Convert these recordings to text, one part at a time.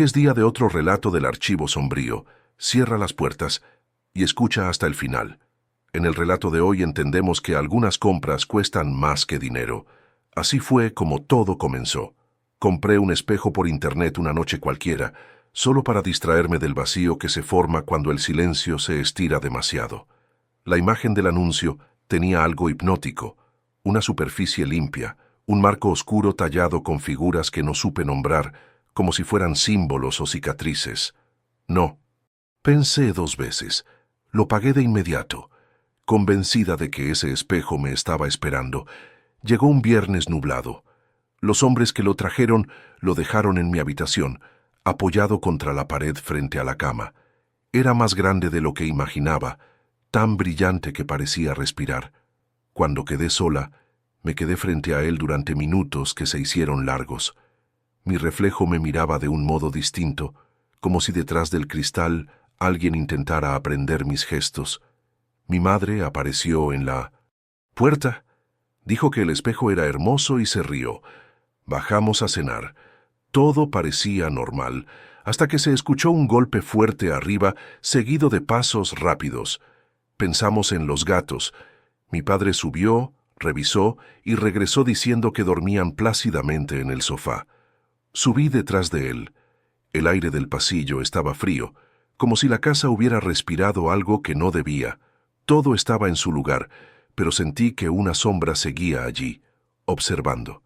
Es día de otro relato del archivo sombrío. Cierra las puertas y escucha hasta el final. En el relato de hoy entendemos que algunas compras cuestan más que dinero. Así fue como todo comenzó. Compré un espejo por internet una noche cualquiera, solo para distraerme del vacío que se forma cuando el silencio se estira demasiado. La imagen del anuncio tenía algo hipnótico, una superficie limpia, un marco oscuro tallado con figuras que no supe nombrar, como si fueran símbolos o cicatrices. No. Pensé 2 veces. Lo pagué de inmediato. Convencida de que ese espejo me estaba esperando, llegó un viernes nublado. Los hombres que lo trajeron lo dejaron en mi habitación, apoyado contra la pared frente a la cama. Era más grande de lo que imaginaba, tan brillante que parecía respirar. Cuando quedé sola, me quedé frente a él durante minutos que se hicieron largos. Mi reflejo me miraba de un modo distinto, como si detrás del cristal alguien intentara aprender mis gestos. Mi madre apareció en la puerta. Dijo que el espejo era hermoso y se rió. Bajamos a cenar. Todo parecía normal, hasta que se escuchó un golpe fuerte arriba, seguido de pasos rápidos. Pensamos en los gatos. Mi padre subió, revisó y regresó diciendo que dormían plácidamente en el sofá. Subí detrás de él. El aire del pasillo estaba frío, como si la casa hubiera respirado algo que no debía. Todo estaba en su lugar, pero sentí que una sombra seguía allí, observando.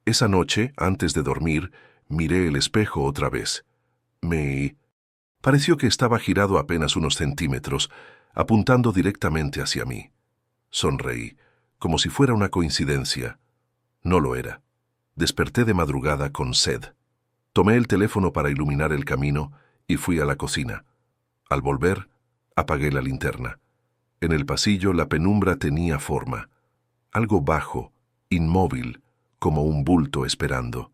Esa noche, antes de dormir, miré el espejo otra vez. Me pareció que estaba girado apenas unos centímetros, apuntando directamente hacia mí. Sonreí, como si fuera una coincidencia. No lo era. Desperté de madrugada con sed. Tomé el teléfono para iluminar el camino y fui a la cocina. Al volver, apagué la linterna. En el pasillo la penumbra tenía forma. Algo bajo, inmóvil, como un bulto esperando.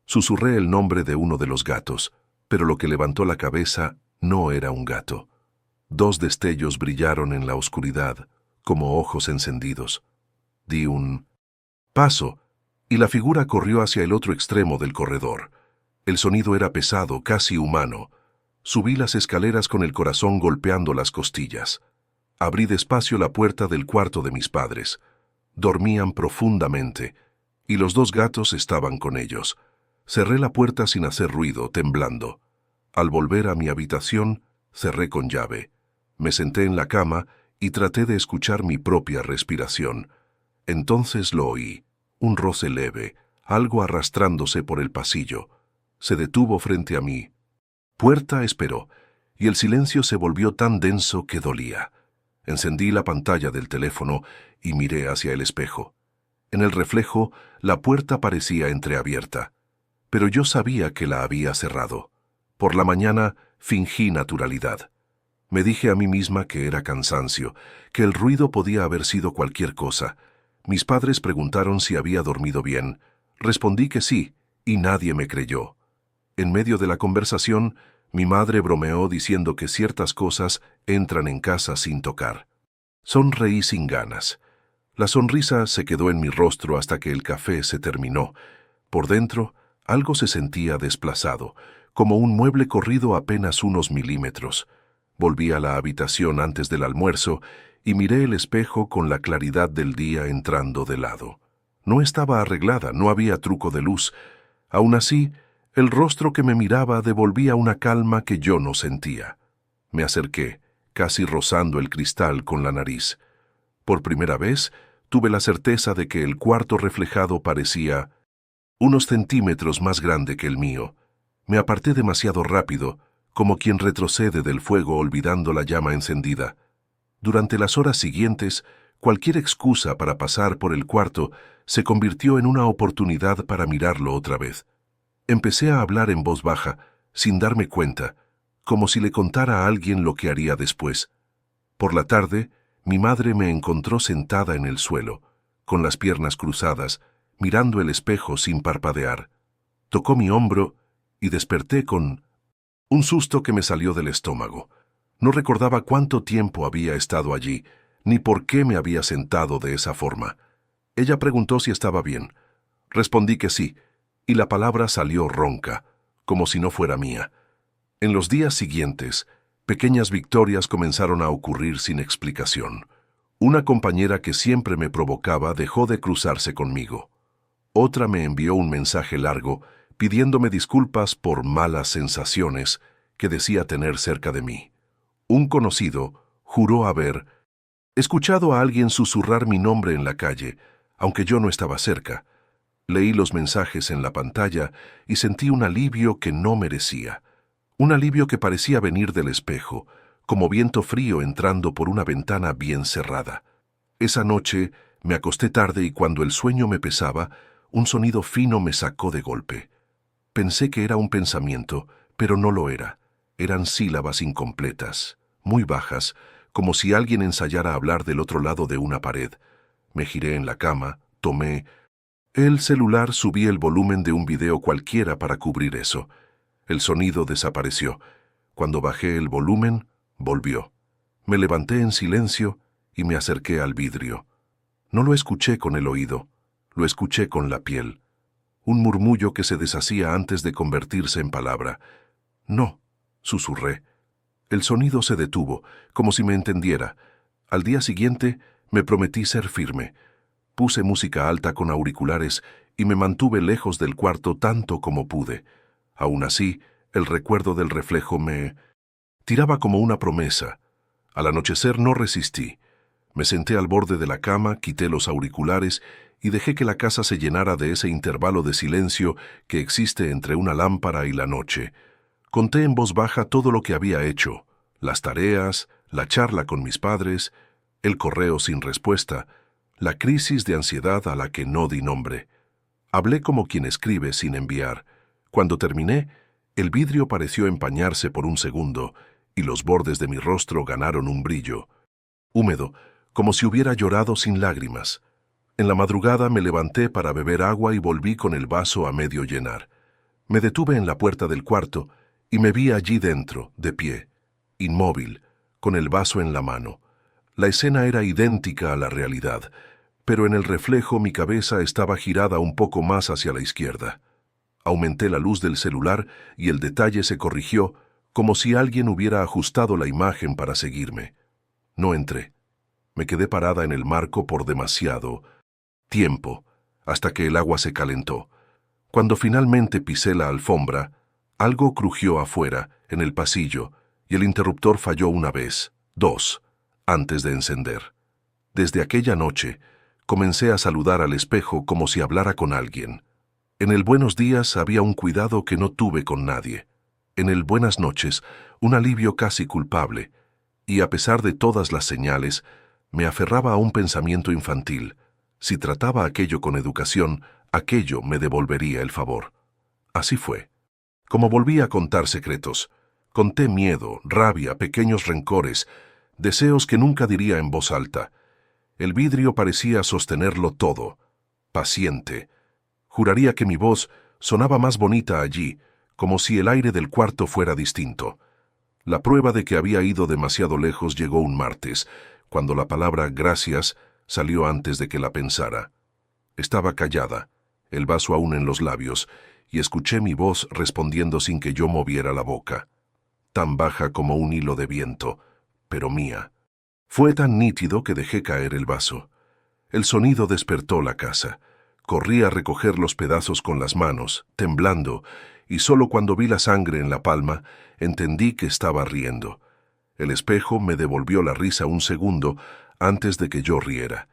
Susurré el nombre de uno de los gatos, pero lo que levantó la cabeza no era un gato. 2 destellos brillaron en la oscuridad, como ojos encendidos. Di un paso, y la figura corrió hacia el otro extremo del corredor. El sonido era pesado, casi humano. Subí las escaleras con el corazón golpeando las costillas. Abrí despacio la puerta del cuarto de mis padres. Dormían profundamente, y los 2 gatos estaban con ellos. Cerré la puerta sin hacer ruido, temblando. Al volver a mi habitación, cerré con llave. Me senté en la cama y traté de escuchar mi propia respiración. Entonces lo oí, un roce leve, algo arrastrándose por el pasillo. Se detuvo frente a mí. Puerta esperó, y el silencio se volvió tan denso que dolía. Encendí la pantalla del teléfono y miré hacia el espejo. En el reflejo, la puerta parecía entreabierta, pero yo sabía que la había cerrado. Por la mañana, fingí naturalidad. Me dije a mí misma que era cansancio, que el ruido podía haber sido cualquier cosa. Mis padres preguntaron si había dormido bien. Respondí que sí, y nadie me creyó. En medio de la conversación, mi madre bromeó diciendo que ciertas cosas entran en casa sin tocar. Sonreí sin ganas. La sonrisa se quedó en mi rostro hasta que el café se terminó. Por dentro, algo se sentía desplazado, como un mueble corrido apenas unos milímetros. Volví a la habitación antes del almuerzo y miré el espejo con la claridad del día entrando de lado. No estaba arreglada, no había truco de luz. Aún así, el rostro que me miraba devolvía una calma que yo no sentía. Me acerqué, casi rozando el cristal con la nariz. Por primera vez, tuve la certeza de que el cuarto reflejado parecía unos centímetros más grande que el mío. Me aparté demasiado rápido, como quien retrocede del fuego olvidando la llama encendida. Durante las horas siguientes, cualquier excusa para pasar por el cuarto se convirtió en una oportunidad para mirarlo otra vez. Empecé a hablar en voz baja, sin darme cuenta, como si le contara a alguien lo que haría después. Por la tarde, mi madre me encontró sentada en el suelo, con las piernas cruzadas, mirando el espejo sin parpadear. Tocó mi hombro y desperté con un susto que me salió del estómago. No recordaba cuánto tiempo había estado allí, ni por qué me había sentado de esa forma. Ella preguntó si estaba bien. Respondí que sí, y la palabra salió ronca, como si no fuera mía. En los días siguientes, pequeñas victorias comenzaron a ocurrir sin explicación. Una compañera que siempre me provocaba dejó de cruzarse conmigo. Otra me envió un mensaje largo pidiéndome disculpas por malas sensaciones que decía tener cerca de mí. Un conocido juró haber escuchado a alguien susurrar mi nombre en la calle, aunque yo no estaba cerca. Leí los mensajes en la pantalla y sentí un alivio que no merecía. Un alivio que parecía venir del espejo, como viento frío entrando por una ventana bien cerrada. Esa noche me acosté tarde y cuando el sueño me pesaba, un sonido fino me sacó de golpe. Pensé que era un pensamiento, pero no lo era. Eran sílabas incompletas, muy bajas, como si alguien ensayara hablar del otro lado de una pared. Me giré en la cama, tomé el celular, subí el volumen de un video cualquiera para cubrir eso. El sonido desapareció. Cuando bajé el volumen, volvió. Me levanté en silencio y me acerqué al vidrio. No lo escuché con el oído, lo escuché con la piel. Un murmullo que se deshacía antes de convertirse en palabra. No, susurré. El sonido se detuvo, como si me entendiera. Al día siguiente, me prometí ser firme. Puse música alta con auriculares y me mantuve lejos del cuarto tanto como pude. Aún así, el recuerdo del reflejo me tiraba como una promesa. Al anochecer no resistí. Me senté al borde de la cama, quité los auriculares y dejé que la casa se llenara de ese intervalo de silencio que existe entre una lámpara y la noche. Conté en voz baja todo lo que había hecho, las tareas, la charla con mis padres, el correo sin respuesta, la crisis de ansiedad a la que no di nombre. Hablé como quien escribe sin enviar. Cuando terminé, el vidrio pareció empañarse por un segundo y los bordes de mi rostro ganaron un brillo, húmedo, como si hubiera llorado sin lágrimas. En la madrugada me levanté para beber agua y volví con el vaso a medio llenar. Me detuve en la puerta del cuarto y me vi allí dentro, de pie, inmóvil, con el vaso en la mano. La escena era idéntica a la realidad, pero en el reflejo mi cabeza estaba girada un poco más hacia la izquierda. Aumenté la luz del celular y el detalle se corrigió, como si alguien hubiera ajustado la imagen para seguirme. No entré. Me quedé parada en el marco por demasiado tiempo, hasta que el agua se calentó. Cuando finalmente pisé la alfombra, algo crujió afuera, en el pasillo, y el interruptor falló una vez, dos, antes de encender. Desde aquella noche, comencé a saludar al espejo como si hablara con alguien. En el buenos días había un cuidado que no tuve con nadie. En el buenas noches, un alivio casi culpable, y a pesar de todas las señales, me aferraba a un pensamiento infantil. Si trataba aquello con educación, aquello me devolvería el favor. Así fue. Como volví a contar secretos, conté miedo, rabia, pequeños rencores, deseos que nunca diría en voz alta. El vidrio parecía sostenerlo todo, paciente. Juraría que mi voz sonaba más bonita allí, como si el aire del cuarto fuera distinto. La prueba de que había ido demasiado lejos llegó un martes, cuando la palabra gracias salió antes de que la pensara. Estaba callada, el vaso aún en los labios, y escuché mi voz respondiendo sin que yo moviera la boca. Tan baja como un hilo de viento, pero mía. Fue tan nítido que dejé caer el vaso. El sonido despertó la casa. Corrí a recoger los pedazos con las manos, temblando, y solo cuando vi la sangre en la palma, entendí que estaba riendo. El espejo me devolvió la risa un segundo antes de que yo riera,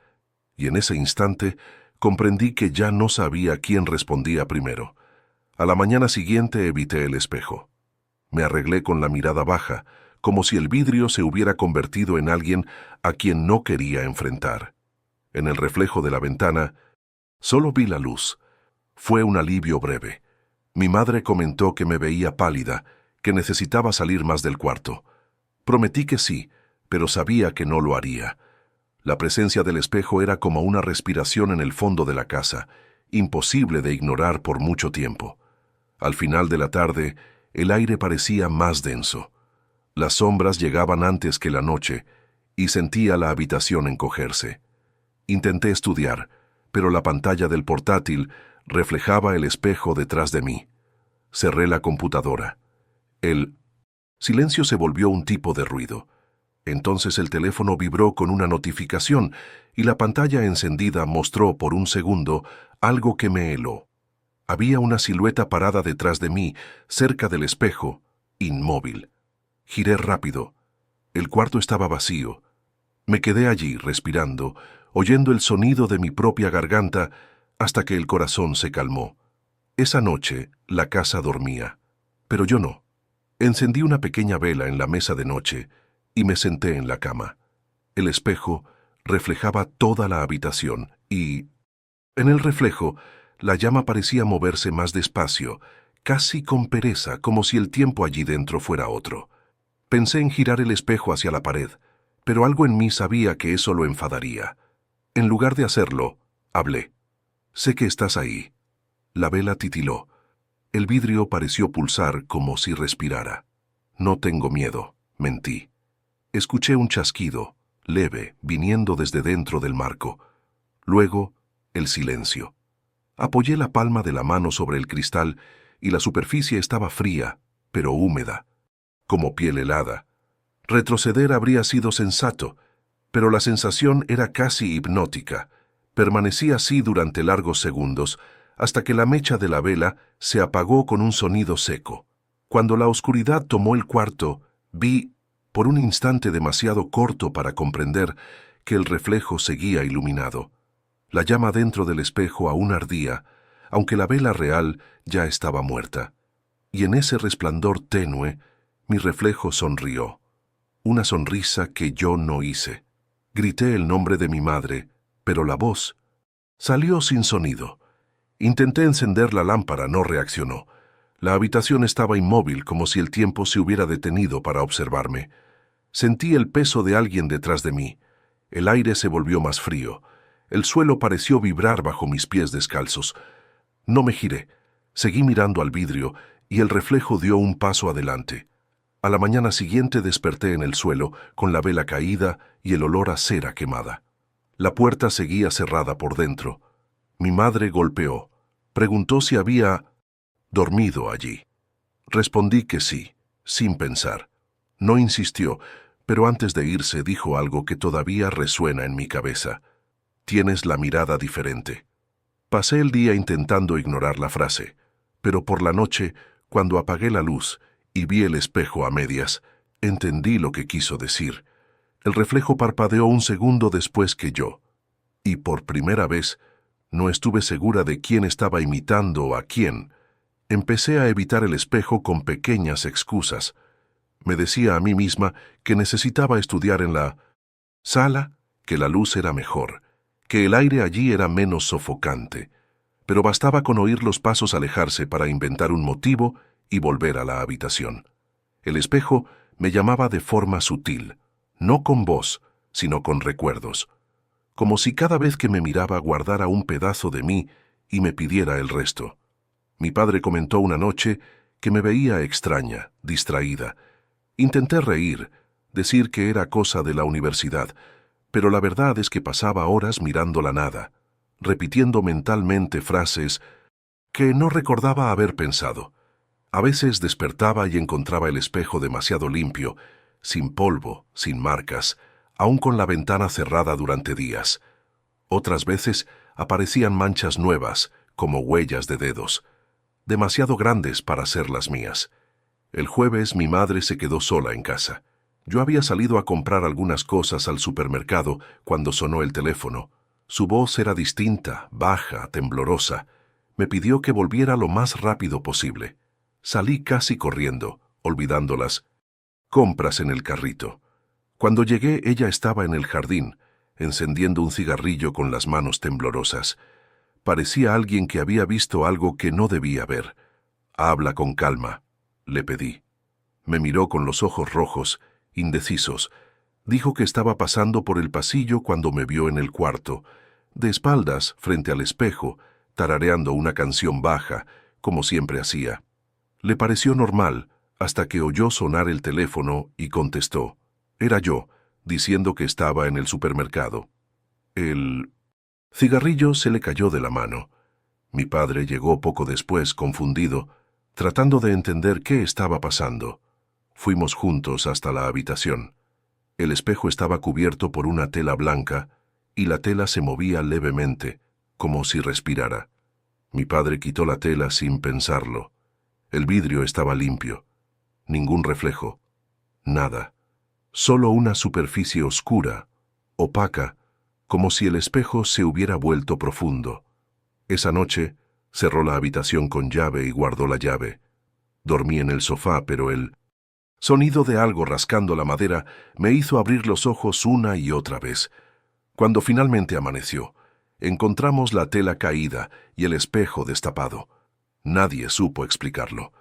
y en ese instante comprendí que ya no sabía quién respondía primero. A la mañana siguiente evité el espejo. Me arreglé con la mirada baja, como si el vidrio se hubiera convertido en alguien a quien no quería enfrentar. En el reflejo de la ventana, solo vi la luz. Fue un alivio breve. Mi madre comentó que me veía pálida, que necesitaba salir más del cuarto. Prometí que sí, pero sabía que no lo haría. La presencia del espejo era como una respiración en el fondo de la casa, imposible de ignorar por mucho tiempo. Al final de la tarde, el aire parecía más denso. Las sombras llegaban antes que la noche, y sentía la habitación encogerse. Intenté estudiar, pero la pantalla del portátil reflejaba el espejo detrás de mí. Cerré la computadora. El silencio se volvió un tipo de ruido. Entonces el teléfono vibró con una notificación y la pantalla encendida mostró por un segundo algo que me heló. Había una silueta parada detrás de mí, cerca del espejo, inmóvil. Giré rápido. El cuarto estaba vacío. Me quedé allí, respirando, oyendo el sonido de mi propia garganta, hasta que el corazón se calmó. Esa noche, la casa dormía, pero yo no. Encendí una pequeña vela en la mesa de noche y me senté en la cama. El espejo reflejaba toda la habitación y, en el reflejo, la llama parecía moverse más despacio, casi con pereza, como si el tiempo allí dentro fuera otro. Pensé en girar el espejo hacia la pared, pero algo en mí sabía que eso lo enfadaría. En lugar de hacerlo, hablé. «Sé que estás ahí». La vela titiló. El vidrio pareció pulsar como si respirara. «No tengo miedo», mentí. Escuché un chasquido, leve, viniendo desde dentro del marco. Luego, el silencio. Apoyé la palma de la mano sobre el cristal y la superficie estaba fría, pero húmeda, como piel helada. Retroceder habría sido sensato, pero la sensación era casi hipnótica. Permanecí así durante largos segundos, hasta que la mecha de la vela se apagó con un sonido seco. Cuando la oscuridad tomó el cuarto, vi, por un instante demasiado corto para comprender, que el reflejo seguía iluminado. La llama dentro del espejo aún ardía, aunque la vela real ya estaba muerta. Y en ese resplandor tenue, mi reflejo sonrió. Una sonrisa que yo no hice. Grité el nombre de mi madre, pero la voz salió sin sonido. Intenté encender la lámpara, no reaccionó. La habitación estaba inmóvil, como si el tiempo se hubiera detenido para observarme. Sentí el peso de alguien detrás de mí. El aire se volvió más frío. El suelo pareció vibrar bajo mis pies descalzos. No me giré. Seguí mirando al vidrio y el reflejo dio un paso adelante. A la mañana siguiente desperté en el suelo, con la vela caída y el olor a cera quemada. La puerta seguía cerrada por dentro. Mi madre golpeó. Preguntó si había dormido allí. Respondí que sí, sin pensar. No insistió, pero antes de irse dijo algo que todavía resuena en mi cabeza. «Tienes la mirada diferente». Pasé el día intentando ignorar la frase, pero por la noche, cuando apagué la luz y vi el espejo a medias, entendí lo que quiso decir. El reflejo parpadeó un segundo después que yo, y por primera vez no estuve segura de quién estaba imitando a quién. Empecé a evitar el espejo con pequeñas excusas. Me decía a mí misma que necesitaba estudiar en la sala, que la luz era mejor, que el aire allí era menos sofocante, pero bastaba con oír los pasos alejarse para inventar un motivo y volver a la habitación. El espejo me llamaba de forma sutil, no con voz, sino con recuerdos, como si cada vez que me miraba guardara un pedazo de mí y me pidiera el resto. Mi padre comentó una noche que me veía extraña, distraída. Intenté reír, decir que era cosa de la universidad, pero la verdad es que pasaba horas mirando la nada, repitiendo mentalmente frases que no recordaba haber pensado. A veces despertaba y encontraba el espejo demasiado limpio, sin polvo, sin marcas, aún con la ventana cerrada durante días. Otras veces aparecían manchas nuevas, como huellas de dedos, demasiado grandes para ser las mías. El jueves mi madre se quedó sola en casa. Yo había salido a comprar algunas cosas al supermercado cuando sonó el teléfono. Su voz era distinta, baja, temblorosa. Me pidió que volviera lo más rápido posible. Salí casi corriendo, olvidando las compras en el carrito. Cuando llegué, ella estaba en el jardín, encendiendo un cigarrillo con las manos temblorosas. Parecía alguien que había visto algo que no debía ver. «Habla con calma», le pedí. Me miró con los ojos rojos, indecisos. Dijo que estaba pasando por el pasillo cuando me vio en el cuarto, de espaldas, frente al espejo, tarareando una canción baja, como siempre hacía. Le pareció normal, hasta que oyó sonar el teléfono y contestó. Era yo, diciendo que estaba en el supermercado. El cigarrillo se le cayó de la mano. Mi padre llegó poco después, confundido. tratando de entender qué estaba pasando. Fuimos juntos hasta la habitación. El espejo estaba cubierto por una tela blanca y la tela se movía levemente, como si respirara. Mi padre quitó la tela sin pensarlo. El vidrio estaba limpio. Ningún reflejo. Nada. Solo una superficie oscura, opaca, como si el espejo se hubiera vuelto profundo. Esa noche, cerró la habitación con llave y guardó la llave. Dormí en el sofá, pero el sonido de algo rascando la madera me hizo abrir los ojos una y otra vez. Cuando finalmente amaneció, encontramos la tela caída y el espejo destapado. Nadie supo explicarlo.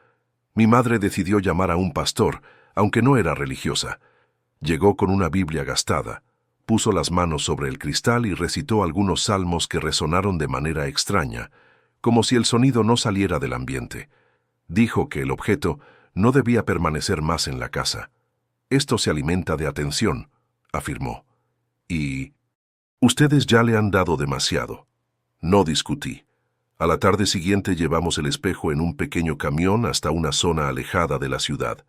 Mi madre decidió llamar a un pastor, aunque no era religiosa. Llegó con una Biblia gastada, puso las manos sobre el cristal y recitó algunos salmos que resonaron de manera extraña, como si el sonido no saliera del ambiente. Dijo que el objeto no debía permanecer más en la casa. Esto se alimenta de atención, afirmó. Y ustedes ya le han dado demasiado. No discutí. A la tarde siguiente llevamos el espejo en un pequeño camión hasta una zona alejada de la ciudad.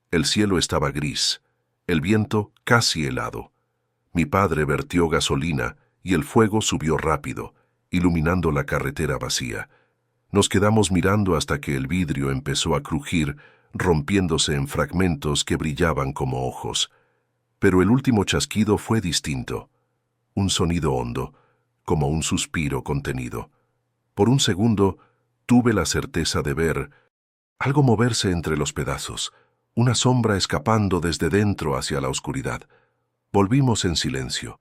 El cielo estaba gris, el viento casi helado. Mi padre vertió gasolina y el fuego subió rápido, iluminando la carretera vacía. Nos quedamos mirando hasta que el vidrio empezó a crujir, rompiéndose en fragmentos que brillaban como ojos. Pero el último chasquido fue distinto. Un sonido hondo, como un suspiro contenido. Por un segundo, tuve la certeza de ver algo moverse entre los pedazos, una sombra escapando desde dentro hacia la oscuridad. Volvimos en silencio,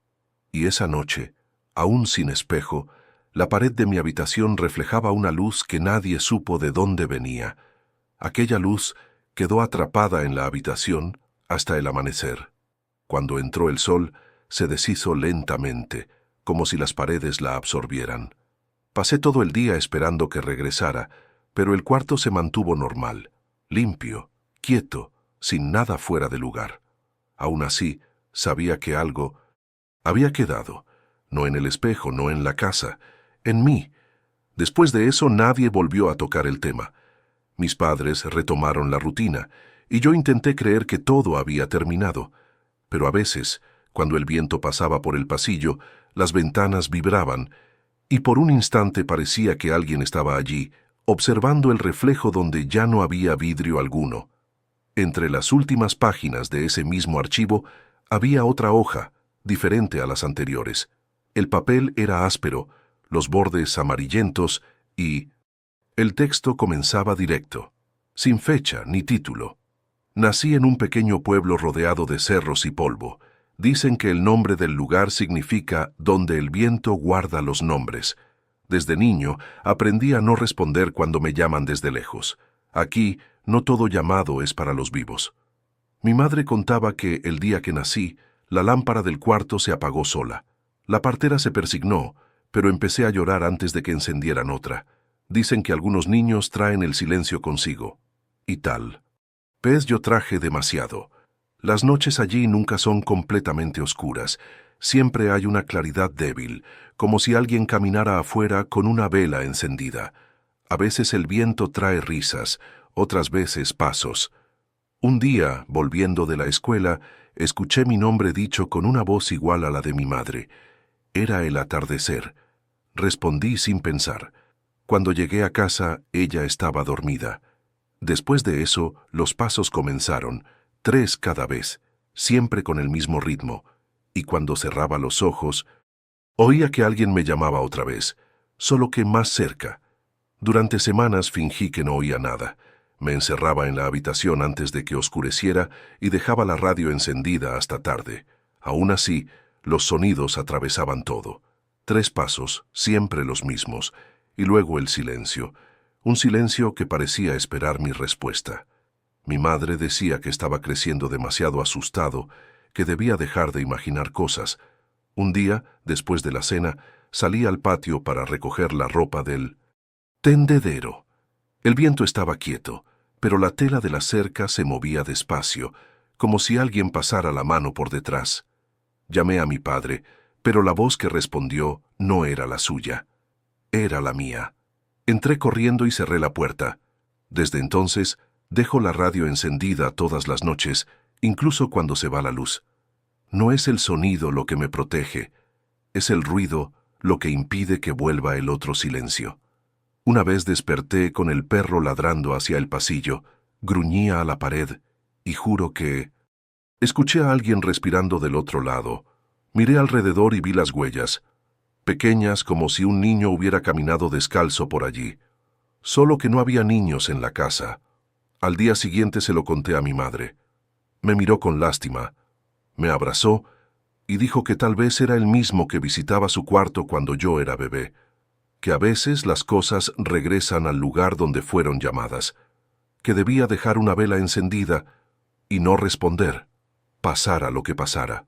y esa noche, aún sin espejo, la pared de mi habitación reflejaba una luz que nadie supo de dónde venía. Aquella luz quedó atrapada en la habitación hasta el amanecer. Cuando entró el sol, se deshizo lentamente, como si las paredes la absorbieran. Pasé todo el día esperando que regresara, pero el cuarto se mantuvo normal, limpio, quieto, sin nada fuera de lugar. Aún así, sabía que algo había quedado, no en el espejo, no en la casa, en mí. Después de eso nadie volvió a tocar el tema. Mis padres retomaron la rutina, y yo intenté creer que todo había terminado. Pero a veces, cuando el viento pasaba por el pasillo, las ventanas vibraban, y por un instante parecía que alguien estaba allí, observando el reflejo donde ya no había vidrio alguno. Entre las últimas páginas de ese mismo archivo había otra hoja, diferente a las anteriores. El papel era áspero, los bordes amarillentos y el texto comenzaba directo, sin fecha ni título. Nací en un pequeño pueblo rodeado de cerros y polvo. Dicen que el nombre del lugar significa donde el viento guarda los nombres. Desde niño aprendí a no responder cuando me llaman desde lejos. Aquí no todo llamado es para los vivos. Mi madre contaba que el día que nací, la lámpara del cuarto se apagó sola. La partera se persignó, pero empecé a llorar antes de que encendieran otra. Dicen que algunos niños traen el silencio consigo. Y tal. Pues yo traje demasiado. Las noches allí nunca son completamente oscuras. Siempre hay una claridad débil, como si alguien caminara afuera con una vela encendida. A veces el viento trae risas, otras veces pasos. Un día, volviendo de la escuela, escuché mi nombre dicho con una voz igual a la de mi madre. Era el atardecer. Respondí sin pensar. Cuando llegué a casa, ella estaba dormida. Después de eso, los pasos comenzaron, 3 cada vez, siempre con el mismo ritmo, y cuando cerraba los ojos, oía que alguien me llamaba otra vez, solo que más cerca. Durante semanas fingí que no oía nada. Me encerraba en la habitación antes de que oscureciera y dejaba la radio encendida hasta tarde. Aún así, los sonidos atravesaban todo. 3 pasos, siempre los mismos, y luego el silencio. Un silencio que parecía esperar mi respuesta. Mi madre decía que estaba creciendo demasiado asustado, que debía dejar de imaginar cosas. Un día, después de la cena, salí al patio para recoger la ropa del tendedero. El viento estaba quieto, pero la tela de la cerca se movía despacio, como si alguien pasara la mano por detrás. Llamé a mi padre, pero la voz que respondió no era la suya. Era la mía. Entré corriendo y cerré la puerta. Desde entonces, dejo la radio encendida todas las noches, incluso cuando se va la luz. No es el sonido lo que me protege, es el ruido lo que impide que vuelva el otro silencio. Una vez desperté con el perro ladrando hacia el pasillo, gruñía a la pared, y juro que... Escuché a alguien respirando del otro lado. Miré alrededor y vi las huellas, pequeñas como si un niño hubiera caminado descalzo por allí. Solo que no había niños en la casa. Al día siguiente se lo conté a mi madre. Me miró con lástima, me abrazó y dijo que tal vez era el mismo que visitaba su cuarto cuando yo era bebé, que a veces las cosas regresan al lugar donde fueron llamadas, que debía dejar una vela encendida y no responder, pasara lo que pasara.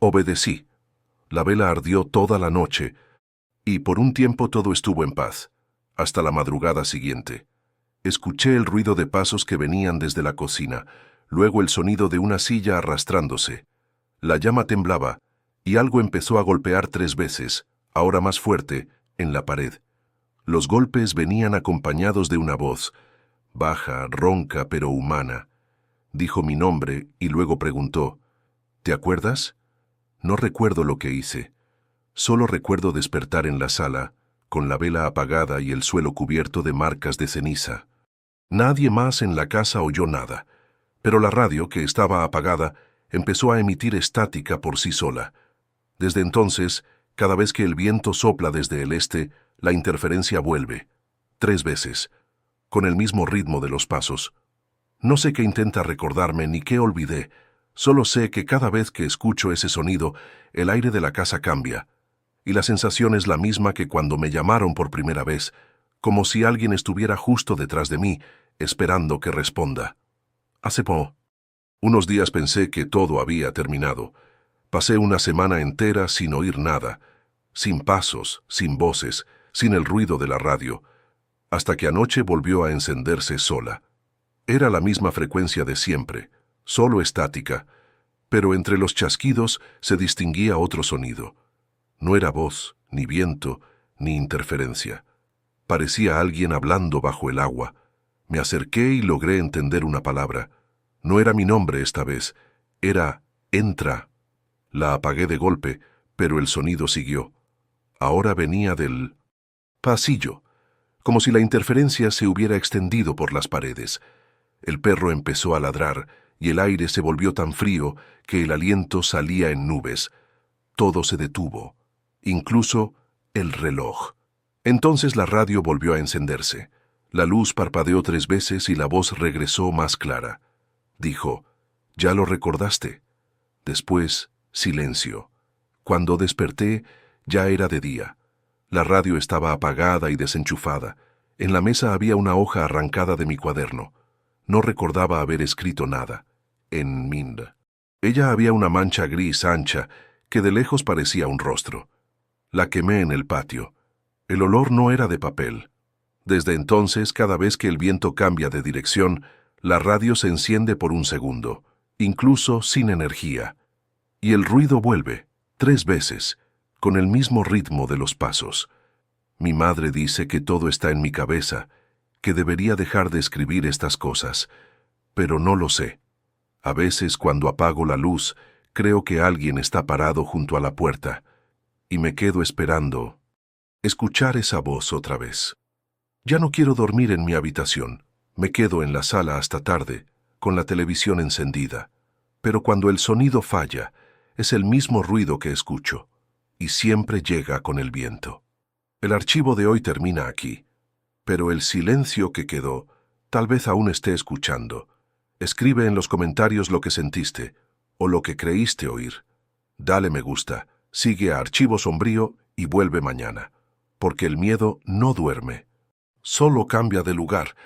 Obedecí. La vela ardió toda la noche y por un tiempo todo estuvo en paz, hasta la madrugada siguiente. Escuché el ruido de pasos que venían desde la cocina, luego el sonido de una silla arrastrándose. La llama temblaba y algo empezó a golpear 3 veces, ahora más fuerte, en la pared. Los golpes venían acompañados de una voz, baja, ronca pero humana. Dijo mi nombre y luego preguntó, ¿te acuerdas? No recuerdo lo que hice. Solo recuerdo despertar en la sala, con la vela apagada y el suelo cubierto de marcas de ceniza. Nadie más en la casa oyó nada, pero la radio, que estaba apagada, empezó a emitir estática por sí sola. Desde entonces, cada vez que el viento sopla desde el este, la interferencia vuelve, 3 veces, con el mismo ritmo de los pasos. No sé qué intenta recordarme ni qué olvidé, solo sé que cada vez que escucho ese sonido, el aire de la casa cambia, y la sensación es la misma que cuando me llamaron por primera vez, como si alguien estuviera justo detrás de mí, esperando que responda. Hace unos días pensé que todo había terminado. Pasé una semana entera sin oír nada, sin pasos, sin voces, sin el ruido de la radio, hasta que anoche volvió a encenderse sola. Era la misma frecuencia de siempre, solo estática, pero entre los chasquidos se distinguía otro sonido. No era voz, ni viento, ni interferencia. Parecía alguien hablando bajo el agua. Me acerqué y logré entender una palabra. No era mi nombre esta vez, era entra. La apagué de golpe, pero el sonido siguió. Ahora venía del pasillo, como si la interferencia se hubiera extendido por las paredes. El perro empezó a ladrar y el aire se volvió tan frío que el aliento salía en nubes. Todo se detuvo, incluso el reloj. Entonces la radio volvió a encenderse. La luz parpadeó 3 veces y la voz regresó más clara. Dijo, «¿Ya lo recordaste?» Después, silencio. Cuando desperté, ya era de día. La radio estaba apagada y desenchufada. En la mesa había una hoja arrancada de mi cuaderno. No recordaba haber escrito nada. En Mind. Ella había una mancha gris ancha que de lejos parecía un rostro. La quemé en el patio. El olor no era de papel. Desde entonces, cada vez que el viento cambia de dirección, la radio se enciende por un segundo, incluso sin energía. Y el ruido vuelve, 3 veces, con el mismo ritmo de los pasos. Mi madre dice que todo está en mi cabeza, que debería dejar de escribir estas cosas, pero no lo sé. A veces, cuando apago la luz, creo que alguien está parado junto a la puerta, y me quedo esperando escuchar esa voz otra vez. Ya no quiero dormir en mi habitación. Me quedo en la sala hasta tarde, con la televisión encendida. Pero cuando el sonido falla, es el mismo ruido que escucho, y siempre llega con el viento. El archivo de hoy termina aquí, pero el silencio que quedó, tal vez aún esté escuchando. Escribe en los comentarios lo que sentiste, o lo que creíste oír. Dale me gusta, sigue a Archivo Sombrío y vuelve mañana, porque el miedo no duerme. Solo cambia de lugar.